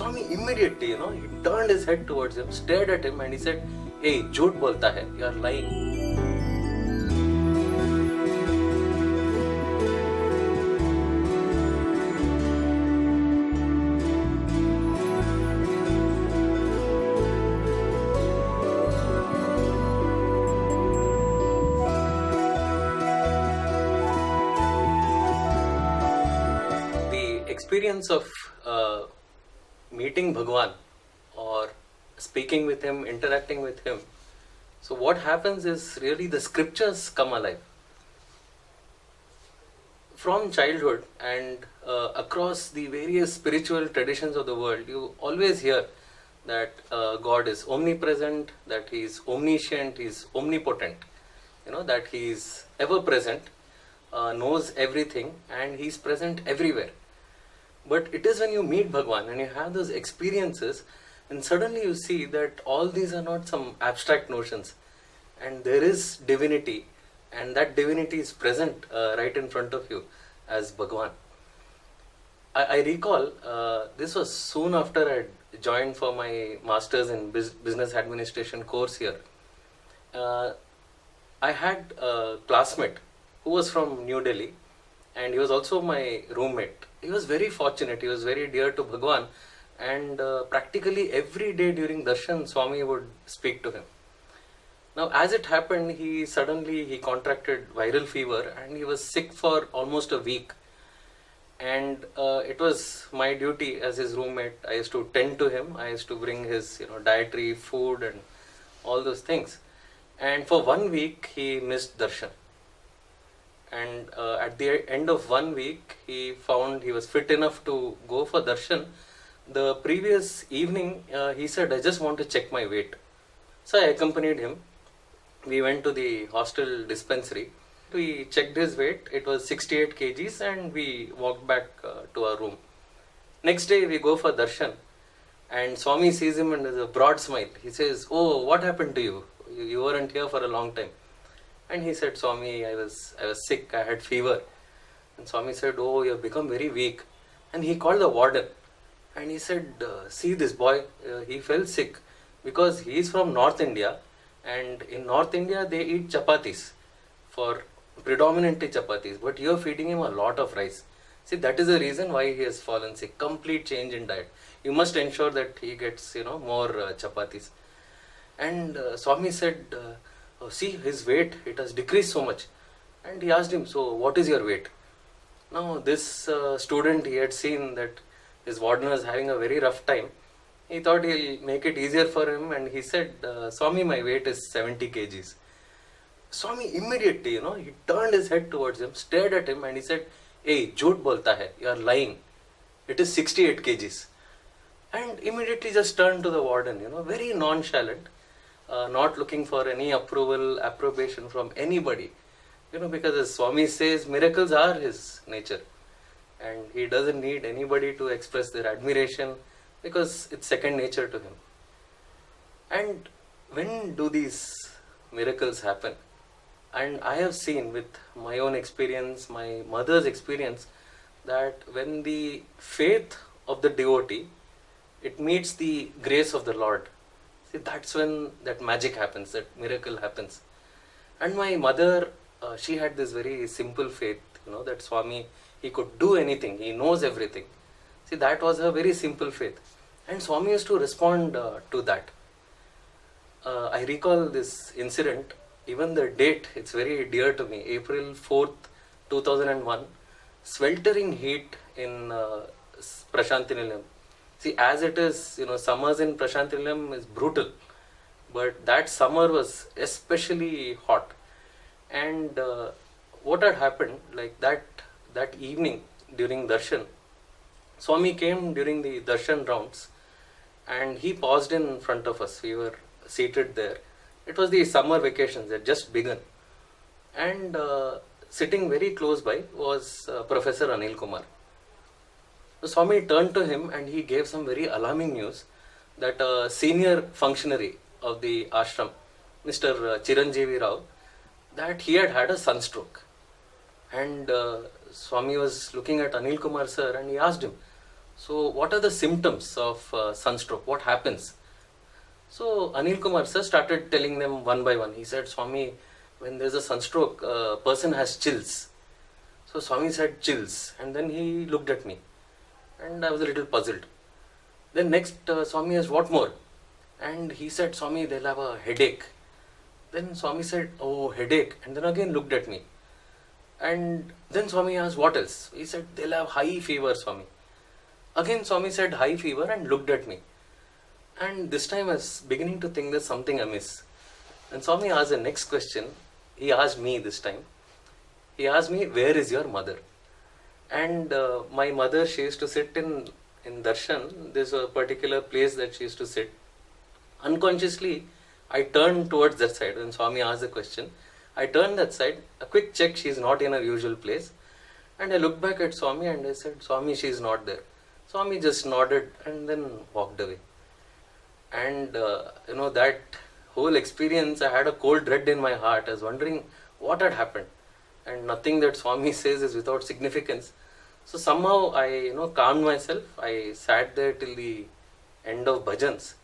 Swami immediately, he turned his head towards him, stared at him and he said, "Hey, jhoot bolta hai, you are lying." The experience of meeting Bhagwan or speaking with him, interacting with him. So what happens is really the scriptures come alive. From childhood and across the various spiritual traditions of the world, you always hear that God is omnipresent, that He is omniscient, He is omnipotent, that He is ever present, knows everything and He is present everywhere. But it is when you meet Bhagwan and you have those experiences, and suddenly you see that all these are not some abstract notions, and there is divinity, and that divinity is present right in front of you as Bhagwan. I recall this was soon after I joined for my Masters in Business Administration course here. I had a classmate who was from New Delhi, and he was also my roommate. He was very fortunate, he was very dear to Bhagwan, and practically every day during darshan, Swami would speak to him. Now, as it happened, he contracted viral fever and he was sick for almost a week. And it was my duty as his roommate. I used to tend to him, I used to bring his dietary food and all those things. And for 1 week, he missed darshan. And at the end of 1 week, he found he was fit enough to go for darshan. The previous evening, he said, "I just want to check my weight." So I accompanied him. We went to the hostel dispensary. We checked his weight. It was 68 kgs and we walked back to our room. Next day, we go for darshan. And Swami sees him and has a broad smile. He says, "Oh, what happened to you? You weren't here for a long time." And he said, "Swami, I was sick, I had fever." And Swami said, "Oh, you have become very weak." And he called the warden and he said, "See this boy, he fell sick because he is from North India, and in North India they eat chapatis, for predominantly chapatis, but you are feeding him a lot of rice. See, that is the reason why he has fallen sick. Complete change in diet. You must ensure that he gets more chapatis." And Swami said, "See his weight, it has decreased so much." And he asked him, "So what is your weight?" Now this student, he had seen that his warden was having a very rough time. He thought he'll make it easier for him, and he said, "Swami, my weight is 70 kgs. Swami immediately, he turned his head towards him, stared at him and he said, "Hey, jhoot bolta hai, you are lying. It is 68 kgs. And immediately just turned to the warden, very nonchalant, not looking for any approbation from anybody. Because as Swami says, miracles are his nature. And he doesn't need anybody to express their admiration because it's second nature to him. And when do these miracles happen? And I have seen with my own experience, my mother's experience, that when the faith of the devotee, it meets the grace of the Lord. See, that's when that magic happens, that miracle happens. And my mother, she had this very simple faith, that Swami, he could do anything, he knows everything. See, that was her very simple faith. And Swami used to respond to that. I recall this incident, even the date, it's very dear to me, April 4th, 2001, sweltering heat in Prashantinilayam. See, as it is, summers in Prashantinilayam is brutal, but that summer was especially hot. And what had happened, like that evening during darshan, Swami came during the darshan rounds and he paused in front of us. We were seated there. It was the summer vacations that just begun. And sitting very close by was Professor Anil Kumar. So Swami turned to him and he gave some very alarming news that a senior functionary of the ashram, Mr. Chiranjeevi Rao, that he had a sunstroke. And Swami was looking at Anil Kumar sir and he asked him, So what are the symptoms of sunstroke? What happens? So Anil Kumar sir started telling them one by one. He said, Swami, when there's a sunstroke, a person has chills. So Swami said chills, and then he looked at me, and I was a little puzzled. Then next, Swami asked, what more? And he said, Swami, they'll have a headache. Then Swami said, oh, headache, and then again looked at me. And then Swami asked, what else? He said, they'll have high fever, Swami. Again Swami said high fever and looked at me. And this time I was beginning to think there's something amiss. And Swami asked the next question. He asked me this time. He asked me, where is your mother? And my mother, she used to sit in darshan. There's a particular place that she used to sit. Unconsciously, I turned towards that side when Swami asked the question. I turned that side, a quick check, she's not in her usual place. And I looked back at Swami and I said, Swami, she's not there. Swami just nodded and then walked away. And that whole experience, I had a cold dread in my heart. I was wondering what had happened. And nothing that Swami says is without significance. So somehow I calmed myself. I sat there till the end of bhajans.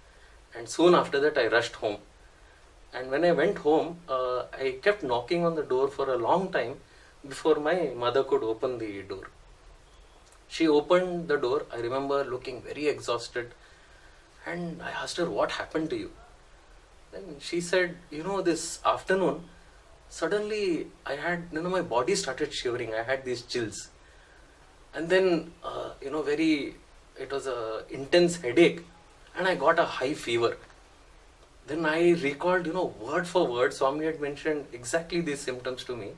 And soon after that I rushed home. And when I went home, I kept knocking on the door for a long time before my mother could open the door. She opened the door. I remember looking very exhausted. And I asked her, what happened to you? Then she said, this afternoon, suddenly I had, my body started shivering. I had these chills. And then, it was a intense headache. And I got a high fever. Then I recalled, word for word, Swami had mentioned exactly these symptoms to me.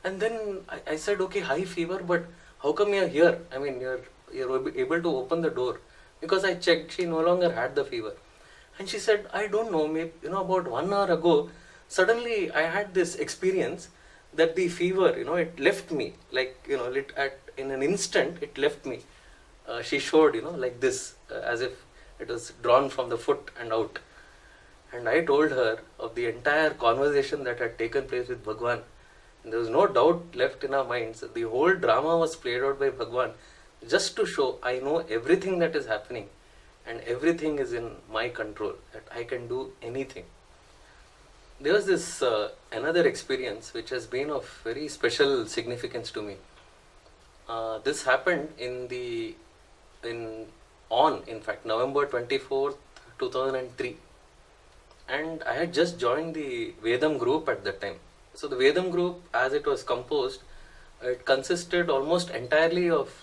And then I said, okay, high fever, but how come you're here? I mean, you're able to open the door. Because I checked, she no longer had the fever. And she said, I don't know, maybe, about 1 hour ago, suddenly I had this experience that the fever, it left me. Like, in an instant, it left me. She showed, like this, as if it was drawn from the foot and out. And I told her of the entire conversation that had taken place with Bhagwan. And there was no doubt left in our minds. The whole drama was played out by Bhagwan just to show I know everything that is happening and everything is in my control, that I can do anything. There was this another experience which has been of very special significance to me. This happened in November 24th, 2003. And I had just joined the Vedam group at that time. So the Vedam group, as it was composed, it consisted almost entirely of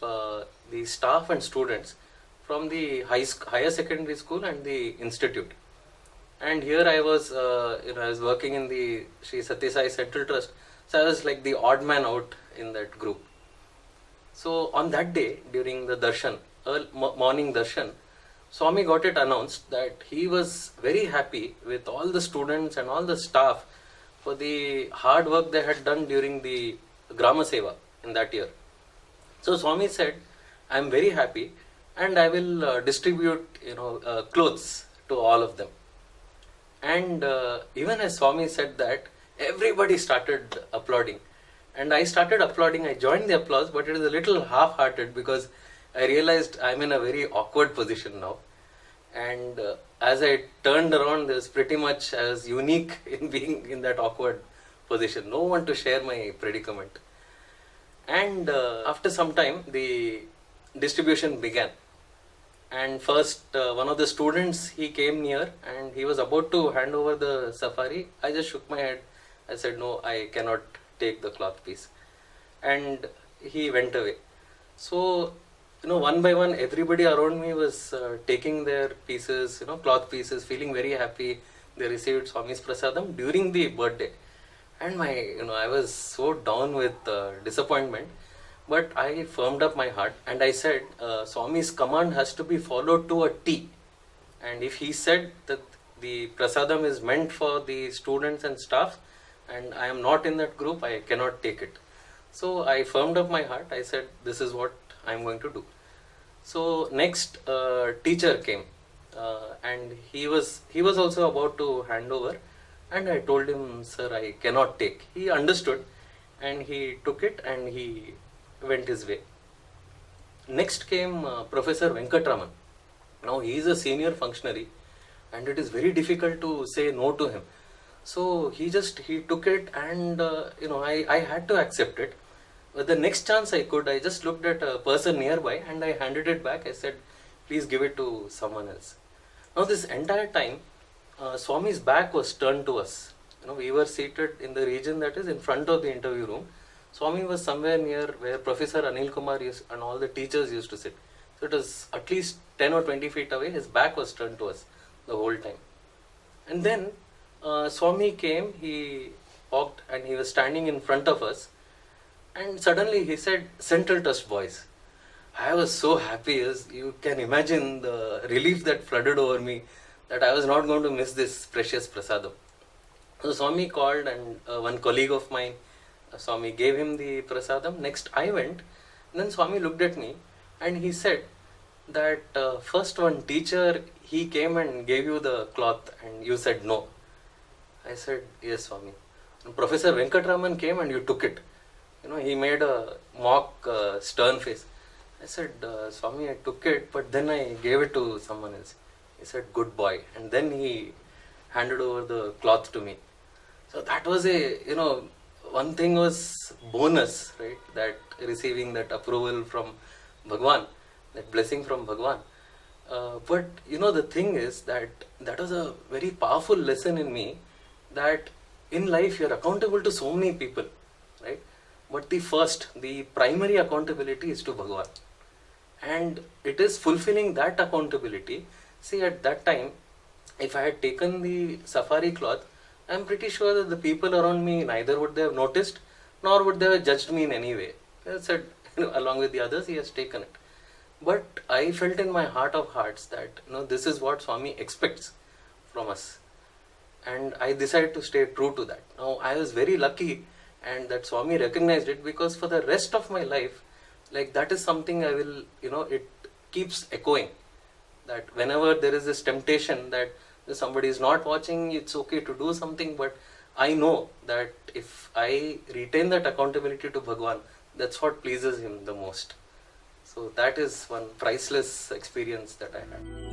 the staff and students from the higher secondary school and the institute. And here I was, I was working in the Shri Sathya Sai Central Trust. So I was like the odd man out in that group. So on that day, during the darshan, morning darshan, Swami got it announced that he was very happy with all the students and all the staff for the hard work they had done during the Grama Seva in that year. So Swami said, I am very happy and I will distribute clothes to all of them. And even as Swami said that, everybody started applauding. And I started applauding. I joined the applause, but it was a little half-hearted because I realized I'm in a very awkward position now. And as I turned around, I was unique in being in that awkward position. No one to share my predicament. And after some time, the distribution began. And first, one of the students, he came near and he was about to hand over the safari. I just shook my head. I said, no, I cannot take the cloth piece. And he went away. So, one by one, everybody around me was taking their pieces, cloth pieces, feeling very happy. They received Swami's prasadam during the birthday. And I was so down with disappointment. But I firmed up my heart and I said, Swami's command has to be followed to a T. And if he said that the prasadam is meant for the students and staff and I am not in that group, I cannot take it. So I firmed up my heart. I said, this is what I am going to do. So next teacher came and he was also about to hand over. And I told him, sir, I cannot take. He understood and he took it and he went his way. Next came Professor Venkatraman. Now he is a senior functionary, and it is very difficult to say no to him. So he took it, and I had to accept it. But the next chance I could, I just looked at a person nearby and I handed it back. I said, please give it to someone else. Now this entire time, Swami's back was turned to us. We were seated in the region that is in front of the interview room. Swami was somewhere near where Professor Anil Kumar and all the teachers used to sit. So it was at least 10 or 20 feet away. His back was turned to us the whole time. And then Swami came, he walked and he was standing in front of us. And suddenly he said, Central Trust boys. I was so happy, as you can imagine the relief that flooded over me, that I was not going to miss this precious prasadam. So Swami called, and one colleague of mine, Swami gave him the prasadam. Next I went, and then Swami looked at me and he said that first one teacher, he came and gave you the cloth and you said no. I said, yes, Swami. And Professor Venkatraman came and you took it. He made a mock stern face. I said, Swami, I took it, but then I gave it to someone else. He said, good boy. And then he handed over the cloth to me. So that was one thing was bonus, right? That receiving that approval from Bhagwan, that blessing from Bhagwan. But the thing is that was a very powerful lesson in me, that in life you're accountable to so many people, right? But the primary accountability is to Bhagwan. And it is fulfilling that accountability. See, at that time, if I had taken the safari cloth, I'm pretty sure that the people around me neither would they have noticed, nor would they have judged me in any way. They said, along with the others, he has taken it. But I felt in my heart of hearts that, this is what Swami expects from us. And I decided to stay true to that. Now, I was very lucky, and that Swami recognized it, because for the rest of my life, that is something I will, it keeps echoing. That whenever there is this temptation that somebody is not watching, it's okay to do something, but I know that if I retain that accountability to Bhagwan, that's what pleases him the most. So that is one priceless experience that I had.